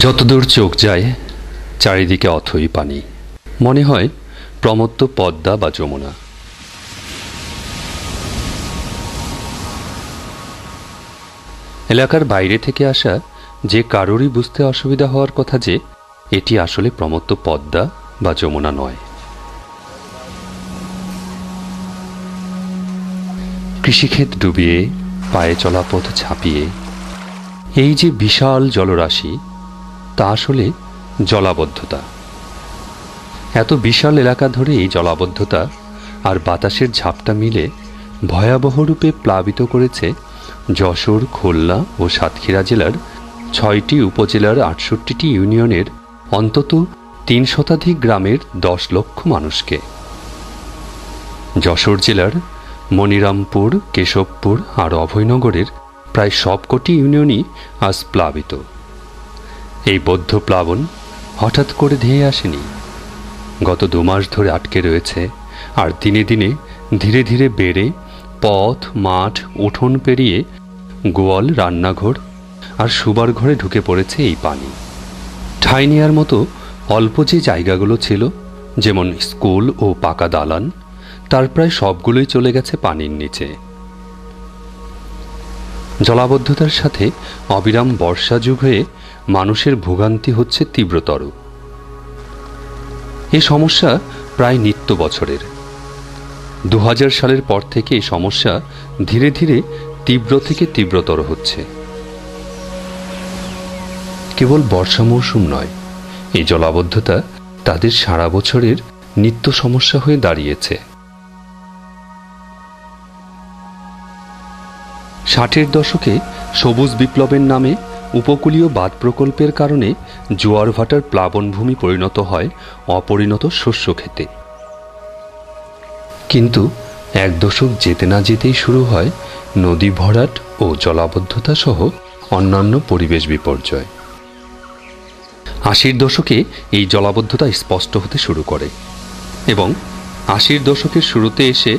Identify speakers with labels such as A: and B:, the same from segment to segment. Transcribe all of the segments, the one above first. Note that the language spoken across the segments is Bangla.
A: যতদূর চোখ যায় চারিদিকে অথই পানি, মনে হয় প্রমত্ত পদ্মা বা যমুনা। এলাকার বাইরে থেকে আসা যে কারোরই বুঝতে অসুবিধা হওয়ার কথা যে এটি আসলে প্রমত্ত পদ্মা বা যমুনা নয়। কৃষিক্ষেত ডুবিয়ে পায়ে চলা পথ ছাপিয়ে এই যে বিশাল জলরাশি, তা আসলে জলাবদ্ধতা। এত বিশাল এলাকা ধরে এই জলাবদ্ধতা আর বাতাসের ঝাপটা মিলে ভয়াবহ রূপে প্লাবিত করেছে যশোর, খুলনা ও সাতক্ষীরা জেলার ৬টি উপজেলার ৬৮টি ইউনিয়নের অন্তত ৩ শতাধিক গ্রামের ১০ লক্ষ মানুষকে। যশোর জেলার মনিরামপুর, কেশবপুর আর অভয়নগরের প্রায় সবকটি ইউনিয়নই আজ প্লাবিত। এই বৌদ্ধ প্লাবন হঠাৎ করে ধেয়ে আসেনি, গত ২ মাস ধরে আটকে রয়েছে, আর দিনে দিনে ধীরে ধীরে বেড়ে পথ, মাঠ, উঠোন পেরিয়ে গোয়াল, রান্নাঘর আর শুবার ঘরে ঢুকে পড়েছে এই পানি। ঠাঁই নেয়ার মতো অল্প যে জায়গাগুলো ছিল, যেমন স্কুল ও পাকা দালান, তার প্রায় সবগুলোই চলে গেছে পানির নিচে। জলাবদ্ধতার সাথে অবিরাম বর্ষা যুগ হয়ে মানুষের ভোগান্তি হচ্ছে তীব্রতর। এই সমস্যা প্রায় নিত্য বছরের। ২০০০ সালের পর থেকে এই সমস্যা ধীরে ধীরে তীব্র থেকে তীব্রতর হচ্ছে। কেবল বর্ষা মৌসুম নয়, এই জলাবদ্ধতা তাদের সারা বছরের নিত্য সমস্যা হয়ে দাঁড়িয়েছে। ৬০-এর দশকে সবুজ বিপ্লবের নামে উপকূলীয় বাঁধ প্রকল্পের কারণে জোয়ার ভাটার প্লাবনভূমি পরিণত হয় অপরিণত শস্য খেতে। কিন্তু ১ দশক যেতে না যেতেই শুরু হয় নদী ভরাট ও জলাবদ্ধতা সহ অন্যান্য পরিবেশ বিপর্যয়। ৮০-র দশকে এই জলাবদ্ধতা স্পষ্ট হতে শুরু করে এবং ৮০-র দশকের শুরুতে এসে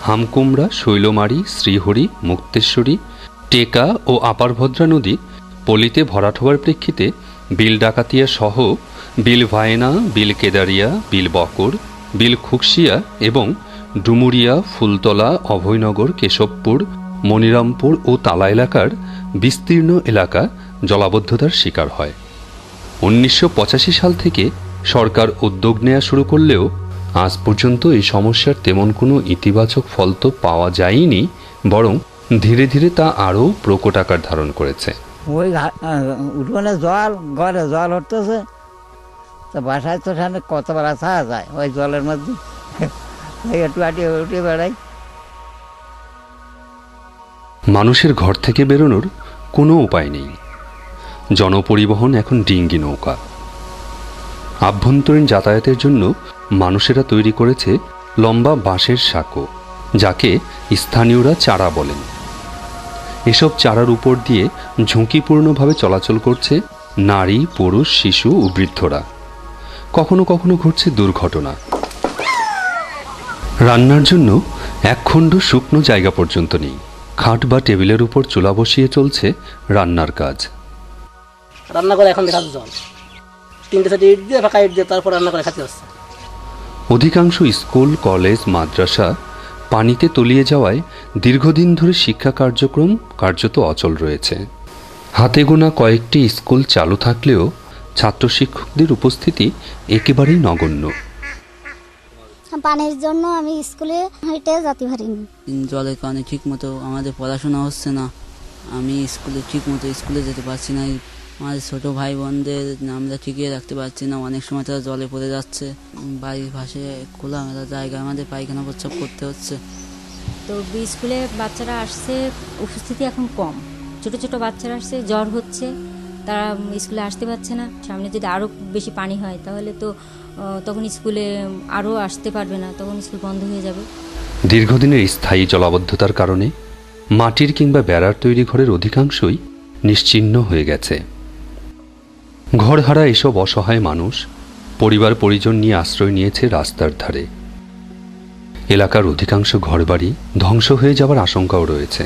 A: হামকুমড়া, শৈলমারী, শ্রীহরি, মুক্তেশ্বরী, টেকা ও আপার ভদ্রা নদী পলিতে ভরাট হওয়ার প্রেক্ষিতে বিল ডাকাতিয়া সহ বিল ভায়না, বিল কেদারিয়া, বিল বকর, বিল খুকশিয়া এবং ডুমুরিয়া, ফুলতলা, অভয়নগর, কেশবপুর, মনিরামপুর ও তালা এলাকার বিস্তীর্ণ এলাকা জলাবদ্ধতার শিকার হয়। ১৯৮৫ সাল থেকে সরকার উদ্যোগ নেওয়া শুরু করলেও আজ পর্যন্ত এই সমস্যার তেমন কোনো ইতিবাচক ফল তো পাওয়া যায়নি, বরং ধীরে ধীরে তা আরও প্রকট আকার ধারণ করেছে।
B: ওই উঠোনে জল, ঘরে জল উঠতেছে, তো বাসায় তো সামনে কতবার আসা যায় ওই জলের মধ্যে, একটু আটিয়ে উঠে বেড়াই।
A: মানুষের ঘর থেকে বেরোনোর কোনো উপায় নেই। জনপরিবহন এখন ডিঙ্গি নৌকা। আভ্যন্তরীণ যাতায়াতের জন্য মানুষেরা তৈরি করেছে লম্বা বাঁশের সাঁকো, যাকে স্থানীয়রা চারা বলেন। এসব চারার উপর দিয়ে ঝুঁকিপূর্ণভাবে চলাচল করছে নারী, পুরুষ, শিশু ও বৃদ্ধরা। কখনো কখনো ঘটছে দুর্ঘটনা। রান্নার জন্য একখণ্ড শুকনো জায়গা পর্যন্ত নেই। খাট বা টেবিলের উপর চুলা বসিয়ে চলছে রান্নার কাজ।
C: রান্না করে এখন দেখা জল ৩-৪টি ইট দিয়ে, ফাঁকা ইট দিয়ে তারপর রান্না করে খাতে হচ্ছে।
A: অধিকাংশ স্কুল, কলেজ, মাদ্রাসা পানিতে তলিয়ে যাওয়ায় দীর্ঘদিন ধরে শিক্ষা কার্যক্রম কার্যত অচল রয়েছে। হাতে গোনা কয়েকটি স্কুল চালু থাকলেও ছাত্র শিক্ষকদের উপস্থিতি একেবারেই নগণ্য।
D: পানির জন্য আমি স্কুলে হেঁটে যেতে পারিনি।
E: জলের কারণে ঠিকমতো আমাদের পড়াশোনা হচ্ছে না, আমি ঠিকমতো স্কুলে যেতে পারছি না। আমাদের ছোটো ভাই বোনদের আমরা টিকিয়ে রাখতে পারছি না, অনেক সময় তারা জলে পড়ে যাচ্ছে। বাড়ির পাশে খোলামেলা জায়গা, আমাদের পায়খানা প্রস্রাব করতে হচ্ছে।
F: তো স্কুলে বাচ্চারা আসছে, উপস্থিতি এখন কম। ছোট ছোট বাচ্চারা আসছে, জ্বর হচ্ছে, তারা স্কুলে আসতে পারছে না। সামনে যদি আরও বেশি পানি হয় তাহলে তো তখন স্কুলে আরও আসতে পারবে না, তখন স্কুল বন্ধ হয়ে যাবে।
A: দীর্ঘদিনের স্থায়ী জলাবদ্ধতার কারণে মাটির কিংবা বেড়ার তৈরি ঘরের অধিকাংশই নিশ্চিহ্ন হয়ে গেছে। ঘরহারা এসব অসহায় মানুষ পরিবার পরিজন নিয়ে আশ্রয় নিয়েছে রাস্তার ধারে। এলাকার অধিকাংশ ঘরবাড়ি ধ্বংস হয়ে যাবার আশঙ্কাও রয়েছে।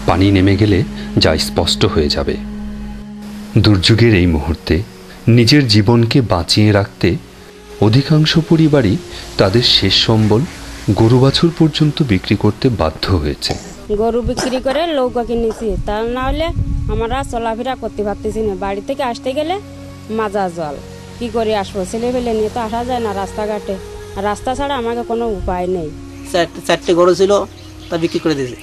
A: পানি নেমে গেলে যা স্পষ্ট হয়ে যাবে। দুর্যোগের এই মুহূর্তে নিজের জীবনকে বাঁচিয়ে রাখতে অধিকাংশ পরিবারই তাদের শেষ সম্বল গরু বাছুর পর্যন্ত বিক্রি করতে বাধ্য হয়েছে।
G: গরু বিক্রি করে নৌকা কিনেছি, তা না হলে আমরা চলাফেরা করতে পারতেছি না। বাড়ি থেকে আসতে গেলে মাজা জল, কি করে আসবো? ছেলে ফেলে নিয়ে তো আসা যায় না রাস্তাঘাটে, রাস্তা ছাড়া আমাকে কোনো উপায় নেই।
C: চারটে গরু ছিল, তা বিক্রি করে দিয়েছে।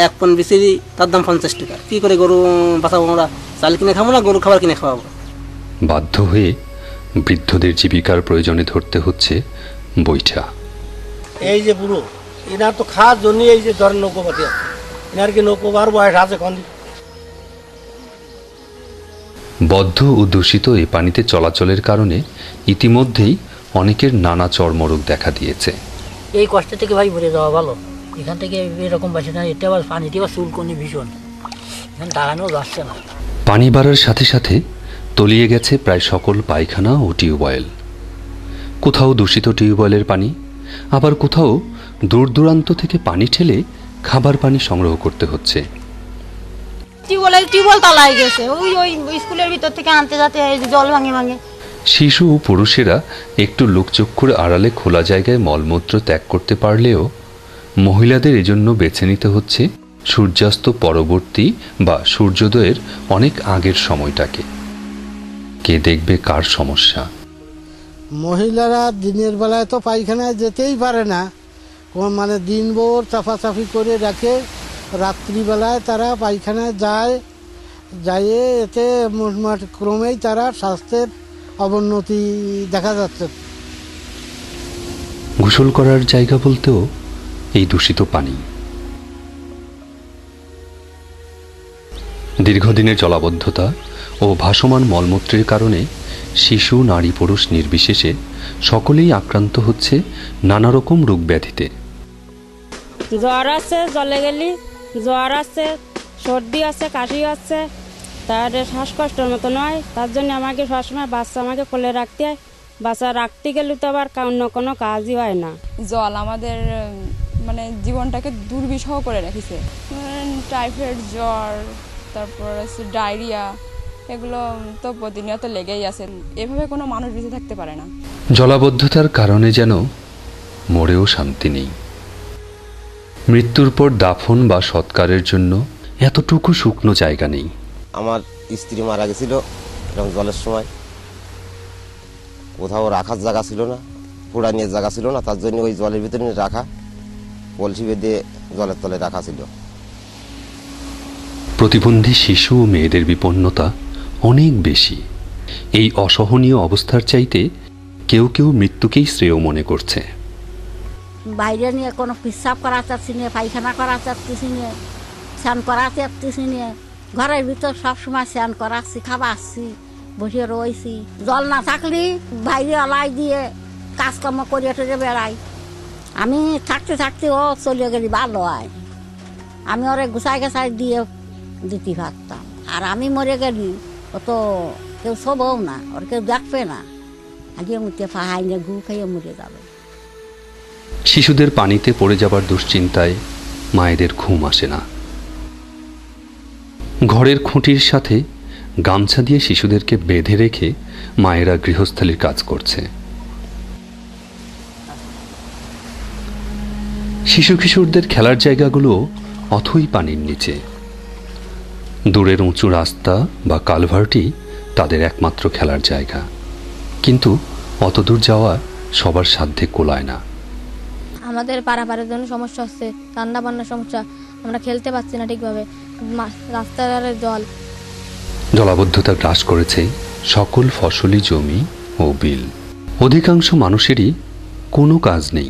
C: এক পন বিচি, তার দাম 50 টাকা। কী করে গরু বাঁচাবো? আমরা চাল কিনে খাবো না গরু খাবার কিনে খাওয়াবো?
A: বাধ্য হয়ে বৃদ্ধদের জীবিকার প্রয়োজনে ধরতে হচ্ছে বৈঠা।
H: এই যে বুড়ো, এনার তো খাওয়ার জন্য এই যে ধরেন নৌকোপাতি আছে, এনার কি নৌকোবার বয়স আছে কোন?
A: বদ্ধ ও দূষিত এ পানিতে চলাচলের কারণে ইতিমধ্যেই অনেকের নানা চর্মরোগ দেখা দিয়েছে।
I: এই কষ্ট থেকে ভাই ভরে যাওয়া ভালো, এখান থেকে এরকম বাসে না। এটা আবার পানিতে আবার চুলকনি ভীষণ, এখানে দাঁড়ানো যাচ্ছে না।
A: পানি বাড়ার সাথে সাথে তলিয়ে গেছে প্রায় সকল পায়খানা ও টিউবওয়েল। কোথাও দূষিত টিউবওয়েলের পানি, আবার কোথাও দূর দূরান্ত থেকে পানি ঠেলে খাবার পানি সংগ্রহ করতে হচ্ছে।
J: টিউবওয়েল তলায় গেছে, ওই স্কুলের ভিতর থেকে আনতে যাতে জল ভাঙে ভাঙে।
A: শিশু ও পুরুষেরা একটু লোকচক্ষুর আড়ালে খোলা জায়গায় মলমূত্র ত্যাগ করতে পারলেও মহিলাদের এজন্য বেছে নিতে হচ্ছে সূর্যাস্ত পরবর্তী বা সূর্যোদয়ের অনেক আগের সময়টাকে। কে দেখবে কার সমস্যা?
K: মহিলারা দিনের বেলায় তো পায়খানায় যেতেই পারে না, মানে দিনভর চাপাচাপি করে রাখে, রাত্রিবেলায় তারা পায়খানায় যায়, যাইয়ে এতে ক্রমেই তারা স্বাস্থ্যের অবনতি দেখা যাচ্ছে।
A: গোসল করার জায়গা বলতেও এই দূষিত পানি। দীর্ঘদিনের জলাবদ্ধতা ও ভাসমান মলমূত্রের কারণে শিশু, নারী, পুরুষ নির্বিশেষে সকলেই আক্রান্ত হচ্ছে নানা রকম রোগ ব্যাধিতে।
G: জ্বর আছে, জলে গেলি জ্বর আছে, সর্দি আছে, কাশি আছে, তার শ্বাসকষ্টের মতো নয়। তার জন্য আমাকে সবসময় বাচ্চা আমাকে কোলে রাখতে হয়। বাচ্চা রাখতে গেলে তো আবার অন্য কোনো কাজই হয় না।
L: জল আমাদের মানে জীবনটাকে দুর্বিষহ করে রেখেছে। টাইফয়েড, জ্বর, তারপর ডায়রিয়া, এগুলো তো প্রতিনিয়ত লেগেই আছে। এভাবে কোনো মানুষ বেঁচে থাকতে পারে না।
A: জলাবদ্ধতার কারণে যেন মরেও শান্তি নেই। মৃত্যুর পর দাফন বা সৎকারের জন্য এতটুকু শুকনো জায়গা নেই।
M: আমার স্ত্রী মারা গেছিল এরকম জলের সময়, কোথাও রাখার জায়গা ছিল না, পোড়ানির জায়গা ছিল না, তার জন্য ওই জলের ভিতরে রাখা, কলসি বেঁধে জলের তলে রাখা ছিল।
A: প্রতিবন্ধী শিশু ও মেয়েদের বিপন্নতা অনেক বেশি। এই অসহনীয় অবস্থার চাইতে কেউ কেউ মৃত্যুকেই শ্রেয় মনে করছে।
D: বাইরে নিয়ে কোনো পেশাব করা চাচ্ছি না, পায়খানা করা চাচ্ছি না, স্নান করা চাচ্ছি না, ঘরের ভিতর সবসময় স্নান করাচ্ছি, খাবাচ্ছি, বসে রয়েছি। জল না থাকলে বাইরে আলাই দিয়ে কাজকর্ম করে টরে বেড়াই। আমি থাকতে থাকতে ও চলে গেলি ভালো হয়, আমি ওরে গুছাই গাছাই দিয়ে দিতে পারতাম। আর আমি মরে গেলি ও তো কেউ শোবও না, ওর কেউ দেখবে না, আগে মুখে ফাহাই নিয়ে ঘু খেয়ে মরে যাবে।
A: শিশুদের পানিতে পড়ে যাবার দুশ্চিন্তায় মায়েদের ঘুম আসে না। ঘরের খুঁটির সাথে গামছা দিয়ে শিশুদেরকে বেঁধে রেখে মায়েরা গৃহস্থালির কাজ করছে। শিশু কিশোরদের খেলার জায়গাগুলো অথই পানির নিচে। দূরের উঁচু রাস্তা বা কালভার্টই তাদের একমাত্র খেলার জায়গা, কিন্তু অতদূর যাওয়া সবার সাধ্যে কোলায় না।
N: আমাদের পারাপারের জন্য সমস্যা হচ্ছে, রান্না বান্নার সমস্যা, আমরা খেলতে পারছি না ঠিকভাবে, রাস্তার জল।
A: জলাবদ্ধতা গ্রাস করেছে সকল ফসলি জমি ও বিল। অধিকাংশ মানুষেরই কোনো কাজ নেই।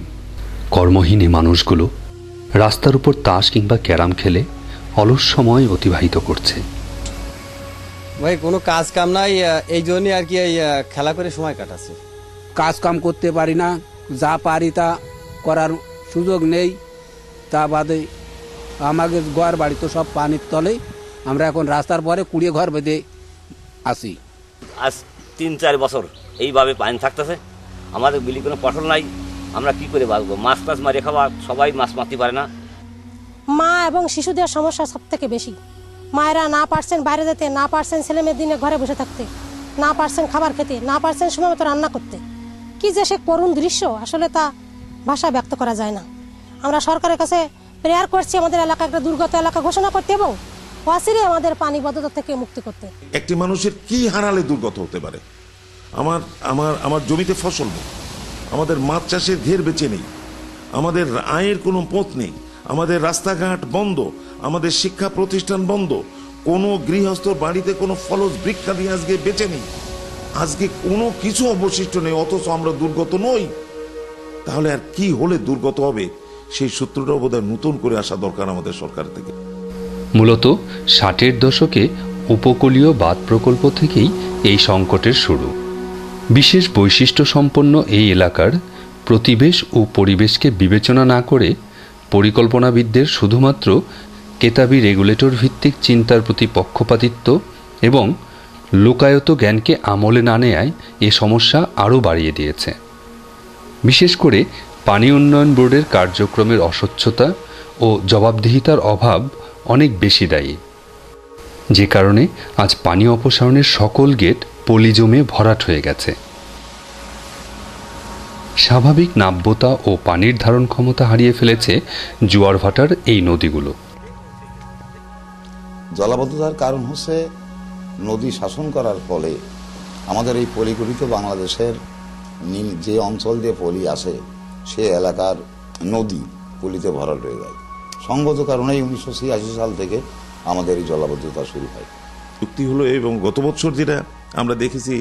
A: কর্মহীন এই মানুষগুলো রাস্তার উপর তাস কিংবা ক্যারাম খেলে অলস সময় অতিবাহিত করছে।
O: ভাই কোনো কাজ কাম নাই, এই জন্যই আর কি এই খেলা করে সময় কাটাচ্ছে।
P: কাজ কাম করতে পারি না, যা পারি তা করার সুযোগ নেই। তা বাদে আমাদের ঘর বাড়ি তো সব পানির তলে, আমরা এখন রাস্তার পরে কুড়িয়ে ঘর বেঁধে আসি।
Q: আজ 3-4 বছর এইভাবে পানি থাকতেছে, আমাদের বিলি কোনো ফসল নাই, আমরা কি করে বাঁচবো? মাছ টাছ মারিয়ে খাওয়া, সবাই মাছ মারতে পারে না।
R: মা এবং শিশুদের সমস্যা সব থেকে বেশি। মায়েরা না পারছেন বাইরে যেতে, না পারছেন ছেলে মেয়ের দিনে ঘরে বসে থাকতে, না পারছেন খাবার খেতে, না পারছেন সময় মতো রান্না করতে। কি যে সে করুণ দৃশ্য, আসলে তা ভাষা ব্যক্ত করা যায় না। আমরা সরকারের কাছে প্রেয়ার করছি আমাদের এলাকা একটা দুর্গত এলাকা ঘোষণা করতে এবং অচিরে আমাদের পানি বদ্ধতা থেকে মুক্তি করতে।
S: একটি মানুষের কি হারালে দুর্গত হতে পারে? আমার আমার আমার জমিতে ফসল নেই, আমাদের মাছ চাষের ঘের বেঁচে নেই, আমাদের আয়ের কোনো পথ নেই, আমাদের রাস্তাঘাট বন্ধ, আমাদের শিক্ষা প্রতিষ্ঠান বন্ধ, কোনো গৃহস্থ বাড়িতে কোনো ফলজ বৃক্ষাদি আজকে বেঁচে নেই, আজকে কোনো কিছু অবশিষ্ট নেই, অথচ আমরা দুর্গত নই। তাহলে আর কি হলে দুর্গত হবে, সেই সূত্রটা বোধহয় নতুন করে আসা দরকার আমাদের সরকার থেকে।
A: মূলত 60-এর দশকে উপকূলীয় বাঁধ প্রকল্প থেকেই এই সংকটের শুরু। বিশেষ বৈশিষ্ট্য সম্পন্ন এই এলাকার প্রতিবেশ ও পরিবেশকে বিবেচনা না করে পরিকল্পনাবিদদের শুধুমাত্র কেতাবি রেগুলেটর ভিত্তিক চিন্তার প্রতি পক্ষপাতিত্ব এবং লোকায়ত জ্ঞানকে আমলে না নেয়ায় এ সমস্যা আরও বাড়িয়ে দিয়েছে। বিশেষ করে পানি উন্নয়ন বোর্ডের কার্যক্রমের অস্বচ্ছতা ও জবাবদিহিতার অভাব অনেক বেশি দায়ী, যে কারণে আজ পানি অপসারণের সকল গেট পলি জমে ভরাট হয়ে গেছে। স্বাভাবিক নাব্যতা ও পানির ধারণ ক্ষমতা হারিয়ে ফেলেছে জোয়ার ভাটার এই নদীগুলো।
T: জলাবদ্ধতার কারণ হচ্ছে নদী শাসন করার ফলে আমাদের এই পলিগঠিত বাংলাদেশের যে অঞ্চল দিয়ে পলি আসে সে এলাকার নদী পলিতে ভরাট হয়ে যায়। সঙ্গত কারণেই 1986 সাল থেকে আমাদের এই জলাবদ্ধতা শুরু হয়।
S: চুক্তি হলো এবং গত বছর যেটা আমরা দেখেছি,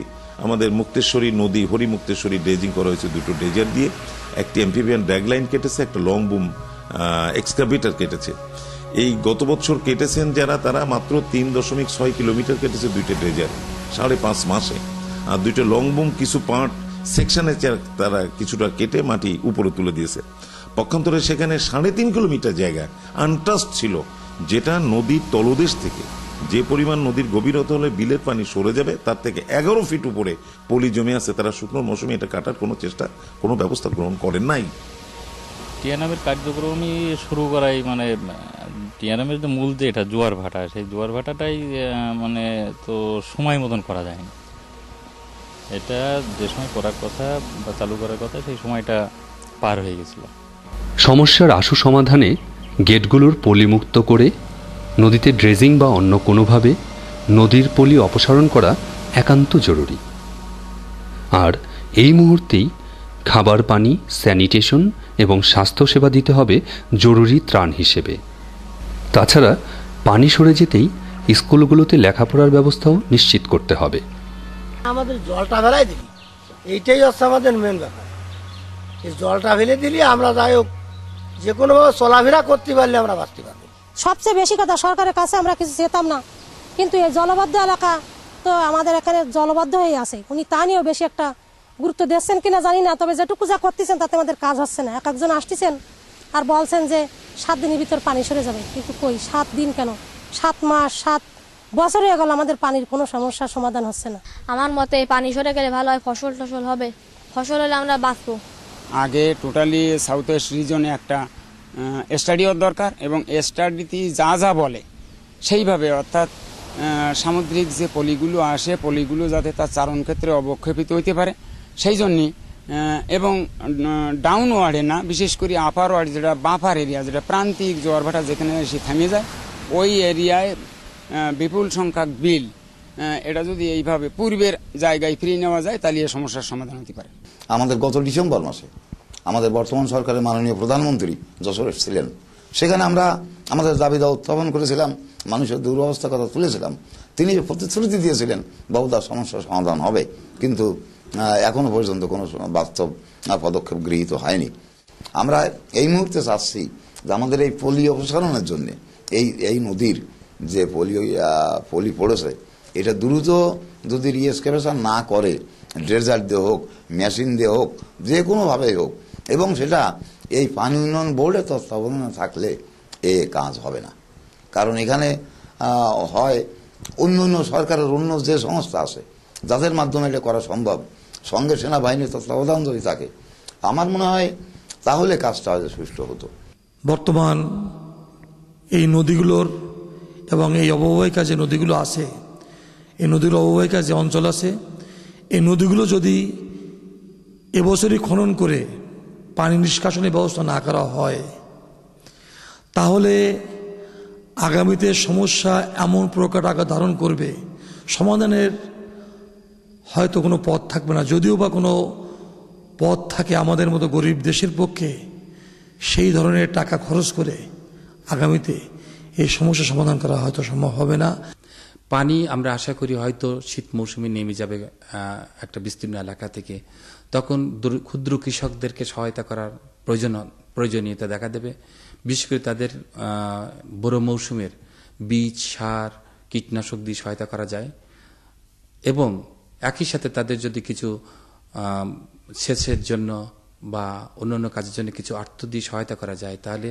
S: আমাদের মুক্তেশ্বরী নদী হরি মুক্তেশ্বরী ড্রেজিং করা হয়েছে, দুটো ড্রেজার দিয়ে, একটি এমপিবিএন ড্র্যাগলাইন কেটেছে, একটা লং বুম এক্সকাভেটর কেটেছে। এই গত বছর কেটেছেন যারা, তারা মাত্র 3.6 কিলোমিটার কেটেছে দুইটা ড্রেজার 5.5 মাসে। আর দুইটা লং বুম কিছু পার্ট সেকশনে তারা কিছুটা কেটে মাটি উপরে তুলে দিয়েছে। পক্ষান্তরে সেখানে 3.5 কিলোমিটার জায়গা আনটাস্ট ছিল, যেটা নদীর তলদেশ থেকে যে পরিমাণ নদীর গভীরতা হলে বিলের পানি সরে যাবে তার থেকে 11 ফিট উপরে পলি জমে আছে। তারা শুকনো মৌসুমে এটা কাটার কোনো চেষ্টা, কোনো ব্যবস্থা গ্রহণ করেন নাই।
U: টিএনএমের কার্যক্রমই শুরু করাই, মানে টিএনএমের যে মূল যে এটা জোয়ার ভাটা, সেই জোয়ার ভাটাটাই মানে তো সময় মতন করা যায়নি। এটা যে সময় করার কথা বা চালু করার কথা সেই সময়টা পার হয়ে গেছিল।
A: সমস্যার আশু সমাধানে গেটগুলোর পলিমুক্ত করে নদীতে ড্রেজিং বা অন্য কোনোভাবে নদীর পলি অপসারণ করা একান্ত জরুরি। আর এই মুহূর্তেই খাবার পানি, স্যানিটেশন এবং স্বাস্থ্যসেবা দিতে হবে জরুরি ত্রাণ হিসেবে। তাছাড়া পানি সরে যেতেই স্কুলগুলোতে লেখাপড়ার ব্যবস্থাও নিশ্চিত করতে হবে।
H: আমাদের জলটা ফেলাই দিলি, এইটাই হচ্ছে আমাদের মেন ব্যাপার। এই জলটা ফেলে দিলি আমরা যাই হোক যে কোনোভাবে চলাফেরা করতে পারলে আমরা বাঁচতে পারবো।
R: সবচেয়ে বেশি কথা, সরকারের কাছে আমরা কিছু যেতাম না, কিন্তু এই জলবদ্ধ এলাকা তো আমাদের এখানে জলবদ্ধ হয়ে আছে, উনি তা নিয়েও বেশি একটা গুরুত্ব দিচ্ছেন কিনা জানি না। তবে যেটুকু যা করতেছেন তাতে আমাদের কাজ হচ্ছে না। এক একজন আসতেছেন আর বলছেন যে 7 দিনের ভিতর পানি সরে যাবে, কিন্তু কই 7 দিন কেন, 7 মাস 7 বছর হয়ে গেল আমাদের পানির কোনো সমস্যার সমাধান হচ্ছে না।
N: আমার মতে পানি সরে গেলে ভালো হয়, ফসল টসল হবে, ফসল হলে আমরা বাঁচবো।
V: আগে টোটালি সাউথ ওয়েস্ট রিজনে একটা স্টাডিও দরকার, এবং স্টাডিতে যা যা বলে সেইভাবে, অর্থাৎ সামুদ্রিক যে পলিগুলো আসে, পলিগুলো যাতে তার চারণ ক্ষেত্রে অবক্ষেপিত হইতে পারে সেই জন্যে, এবং ডাউন ওয়ার্ডে না, বিশেষ করে আপার ওয়ার্ড যেটা বাঁপার এরিয়া, যেটা প্রান্তিক জোয়ার ভাটা যেখানে এসে থামিয়ে যায়, ওই এরিয়ায় বিপুল সংখ্যক বিল, এটা যদি এইভাবে পূর্বের জায়গায় ফিরিয়ে নেওয়া যায় তাহলে এই সমস্যার সমাধান হতে পারে।
T: আমাদের গত ডিসেম্বর মাসে আমাদের বর্তমান সরকারের মাননীয় প্রধানমন্ত্রী যশোরে ছিলেন, সেখানে আমরা আমাদের দাবিদাওয়া উত্থাপন করেছিলাম, মানুষের দুরবস্থার কথা তুলেছিলাম। তিনি প্রতিশ্রুতি দিয়েছিলেন বহুদা সমস্যার সমাধান হবে, কিন্তু এখনো পর্যন্ত কোনো বাস্তব পদক্ষেপ গৃহীত হয়নি। আমরা এই মুহূর্তে চাচ্ছি যে আমাদের এই পলি অপসারণের জন্য এই নদীর যে পলি পড়েছে, এটা দ্রুত যদি রিএক্সকেভেশন না করে, ড্রেজার দিয়ে হোক, মেশিন দিয়ে হোক, যে কোনোভাবেই হোক, এবং সেটা এই পানি উন্নয়ন বোর্ডের তত্ত্বাবধানে থাকলে এ কাজ হবে না। কারণ এখানে হয় অন্য সরকারের অন্য যে সংস্থা আছে যাদের মাধ্যমে এটা করা সম্ভব, সঙ্গে সেনাবাহিনীর তত্ত্বাবধান যদি থাকে, আমার মনে হয় তাহলে কাজটা হয়তো সুষ্ঠু হতো।
W: বর্তমান এই নদীগুলোর এবং এই অববাহিকা যে নদীগুলো আছে,
B: এই নদীর অববাহিকা যে অঞ্চল আছে, এই নদীগুলো যদি এবছরই খনন করে পানি নিষ্কাশনের ব্যবস্থা না করা হয়, তাহলে আগামীতে সমস্যা এমন প্রকার আকার ধারণ করবে, সমাধানের হয়তো কোনো পথ থাকবে না। যদিও বা কোনো পথ থাকে আমাদের মতো গরিব দেশের পক্ষে, সেই ধরনের টাকা খরচ করে আগামীতে এই সমস্যা সমাধান করা হয়তো সম্ভব হবে না।
E: পানি আমরা আশা করি হয়তো শীত মৌসুমে নেমে যাবে একটা বিস্তীর্ণ এলাকা থেকে, তখন ক্ষুদ্র কৃষকদেরকে সহায়তা করার প্রয়োজনীয়তা দেখা দেবে। বিশেষ করে তাদের বড় মৌসুমের বীজ, সার, কীটনাশক দিয়ে সহায়তা করা যায় এবং একই সাথে তাদের যদি কিছু সেচের জন্য বা অন্যান্য কাজের জন্য কিছু অর্থ দিয়ে সহায়তা করা যায়, তাহলে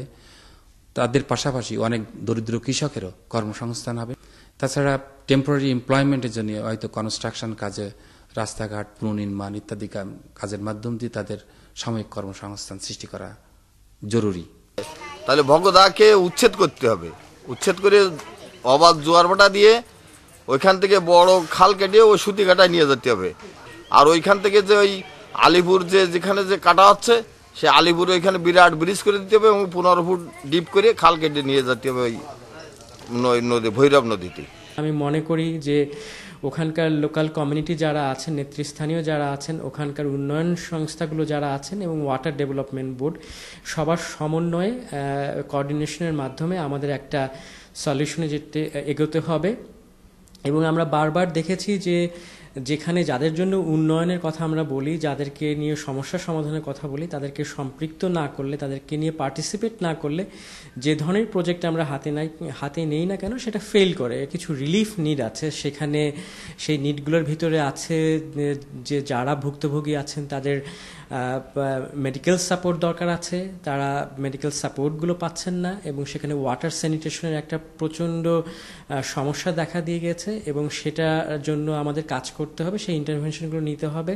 E: তাদের পাশাপাশি অনেক দরিদ্র কৃষকেরও কর্মসংস্থান হবে। তাছাড়া টেম্পোরারি এমপ্লয়মেন্টের জন্য হয়তো কনস্ট্রাকশন কাজে, রাস্তাঘাট পুনর্নির্মাণ ইত্যাদি কাজের মাধ্যম দিয়ে তাদের সাময়িক কর্মসংস্থান সৃষ্টি করা জরুরি।
W: তাহলে ভগদাকে উচ্ছেদ করতে হবে, উচ্ছেদ করে অবাধ জোয়ার ভাটা দিয়ে ওইখান থেকে বড় খাল কেটে ওই সুতি কাটায় নিয়ে যেতে হবে। আর ওইখান থেকে যে ওই আলিপুর যেখানে যে কাটা হচ্ছে, সে আলিপুর ওইখানে বিরাট ব্রিজ করে দিতে হবে এবং 15 ফুট ডিপ করে খাল কেটে নিয়ে যেতে হবে ওই নদী, ভৈরব নদীতে।
X: আমি মনে করি যে ওখানকার লোকাল কমিউনিটি যারা আছেন, নেতৃস্থানীয় যারা আছেন, ওখানকার উন্নয়ন সংস্থাগুলো যারা আছেন এবং ওয়াটার ডেভেলপমেন্ট বোর্ড, সবার সমন্বয়ে কোঅর্ডিনেশনের মাধ্যমে আমাদের একটা সলিউশনে যেতে এগোতে হবে। এবং আমরা বারবার দেখেছি যে যেখানে যাদের জন্য উন্নয়নের কথা আমরা বলি, যাদেরকে নিয়ে সমস্যা সমাধানের কথা বলি, তাদেরকে সম্পৃক্ত না করলে, তাদেরকে নিয়ে পার্টিসিপেট না করলে, যে ধরনের প্রজেক্ট আমরা হাতে নেই না কেন সেটা ফেল করে। কিছু রিলিফ নিড আছে সেখানে, সেই নিডগুলোর ভিতরে আছে যে যারা ভুক্তভোগী আছেন তাদের মেডিকেল সাপোর্ট দরকার আছে, তারা মেডিকেল সাপোর্টগুলো পাচ্ছেন না এবং সেখানে ওয়াটার স্যানিটেশনের একটা প্রচণ্ড সমস্যা দেখা দিয়ে গেছে এবং সেটার জন্য আমাদের কাজ করতে হবে, সেই ইন্টারভেনশনগুলো নিতে হবে।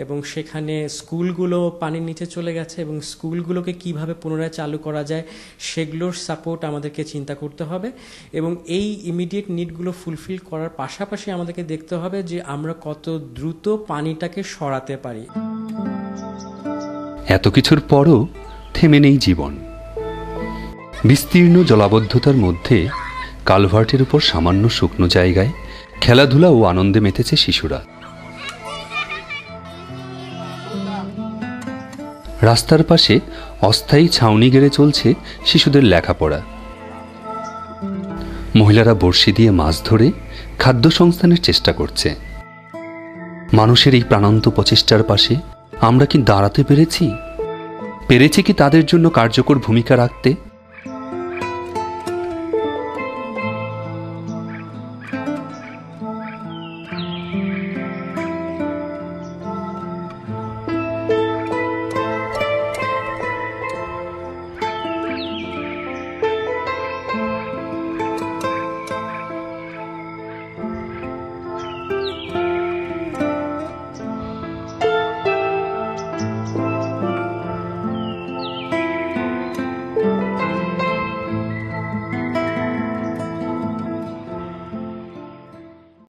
X: এবং সেখানে স্কুলগুলো পানির নিচে চলে গেছে এবং স্কুলগুলোকে কিভাবে পুনরায় চালু করা যায় সেগুলোর সাপোর্ট আমাদেরকে চিন্তা করতে হবে। এবং এই ইমিডিয়েট নিডগুলো ফুলফিল করার পাশাপাশি আমাদেরকে দেখতে হবে যে আমরা কত দ্রুত পানিটাকে সরাতে পারি।
A: এত কিছুর পরও থেমে নেই জীবন। বিস্তীর্ণ জলাবদ্ধতার মধ্যে কালভার্টের উপর সামান্য শুকনো জায়গায় খেলাধুলা ও আনন্দে মেতেছে শিশুরা। রাস্তার পাশে অস্থায়ী ছাউনি গেড়ে চলছে শিশুদের লেখাপড়া। মহিলারা বড়শি দিয়ে মাছ ধরে খাদ্য সংস্থানের চেষ্টা করছে। মানুষের এই প্রাণান্ত প্রচেষ্টার পাশে আমরা কি দাঁড়াতে পেরেছি কি তাদের জন্য কার্যকর ভূমিকা রাখতে?